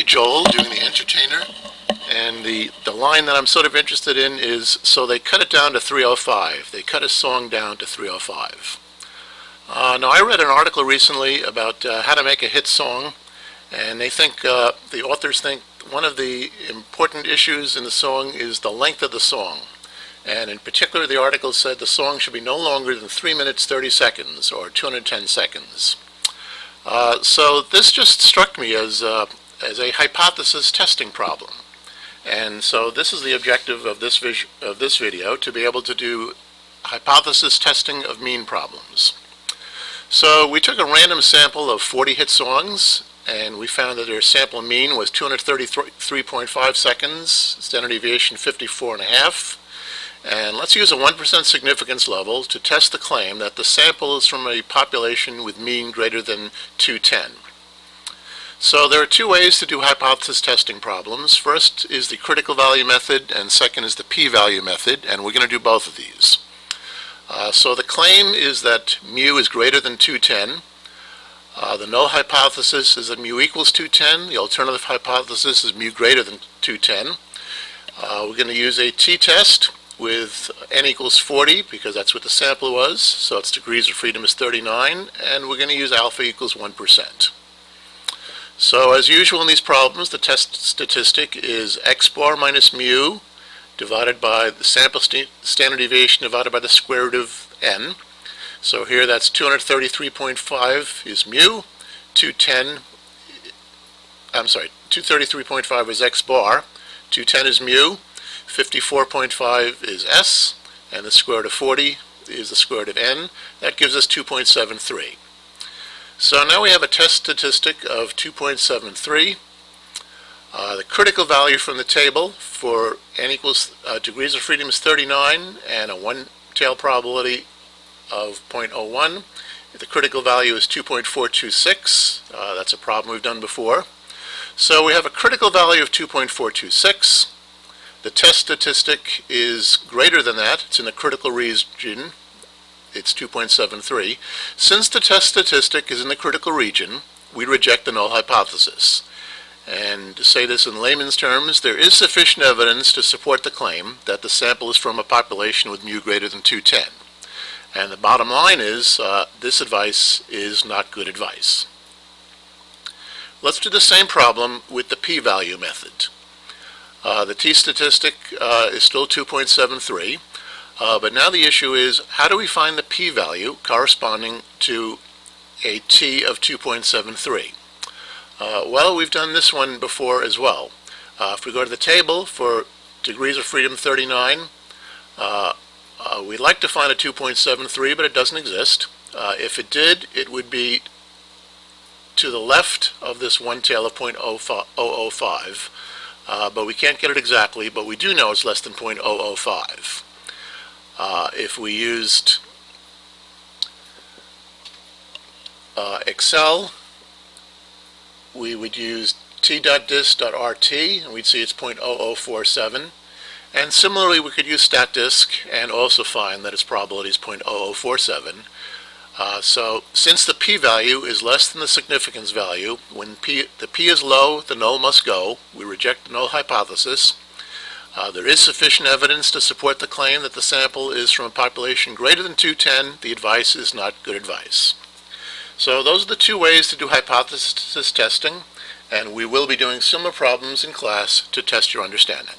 Joel doing the entertainer, and the line that I'm sort of interested in is, so they cut it down to 305. They cut a song down to 305. Now, I read an article recently about how to make a hit song, and they think, the authors think one of the important issues in the song is the length of the song. And in particular, the article said the song should be no longer than 3 minutes 30 seconds or 210 seconds. So this just struck me as a hypothesis testing problem. And so this is the objective of this video, to be able to do hypothesis testing of mean problems. So we took a random sample of 40 hit songs, and we found that their sample mean was 233.5 seconds, standard deviation 54.5. And let's use a 1% significance level to test the claim that the sample is from a population with mean greater than 210. So there are two ways to do hypothesis testing problems. First is the critical value method, and second is the p-value method, and we're going to do both of these. So the claim is that mu is greater than 210. The null hypothesis is that mu equals 210. The alternative hypothesis is mu greater than 210. We're going to use a t-test with n equals 40, because that's what the sample was, so its degrees of freedom is 39, and we're going to use alpha equals 1%. So as usual in these problems, the test statistic is x bar minus mu divided by the sample standard deviation divided by the square root of n. So here that's 233.5 is mu, 233.5 is x bar, 210 is mu, 54.5 is s, and the square root of 40 is the square root of n. That gives us 2.73. So now we have a test statistic of 2.73. The critical value from the table for n equals degrees of freedom is 39, and a one-tail probability of 0.01. The critical value is 2.426. That's a problem we've done before. So we have a critical value of 2.426. The test statistic is greater than that. It's in the critical region. It's 2.73. Since the test statistic is in the critical region, we reject the null hypothesis. And to say this in layman's terms, there is sufficient evidence to support the claim that the sample is from a population with mu greater than 210. And the bottom line is, this advice is not good advice. Let's do the same problem with the p-value method. The t-statistic is still 2.73, but now the issue is, how do we find the p-value corresponding to a t of 2.73? Well, we've done this one before as well. If we go to the table for degrees of freedom 39, we'd like to find a 2.73, but it doesn't exist. If it did, it would be to the left of this one tail of 0.005. But we can't get it exactly, but we do know it's less than 0.005. If we used Excel, we would use t.dis.rt, and we'd see it's 0.0047. And similarly, we could use StatDisk and also find that its probability is 0.0047. So since the p-value is less than the significance value, when the p is low, the null must go. We reject the null hypothesis. There is sufficient evidence to support the claim that the sample is from a population greater than 210. The advice is not good advice. So those are the two ways to do hypothesis testing, and we will be doing similar problems in class to test your understanding.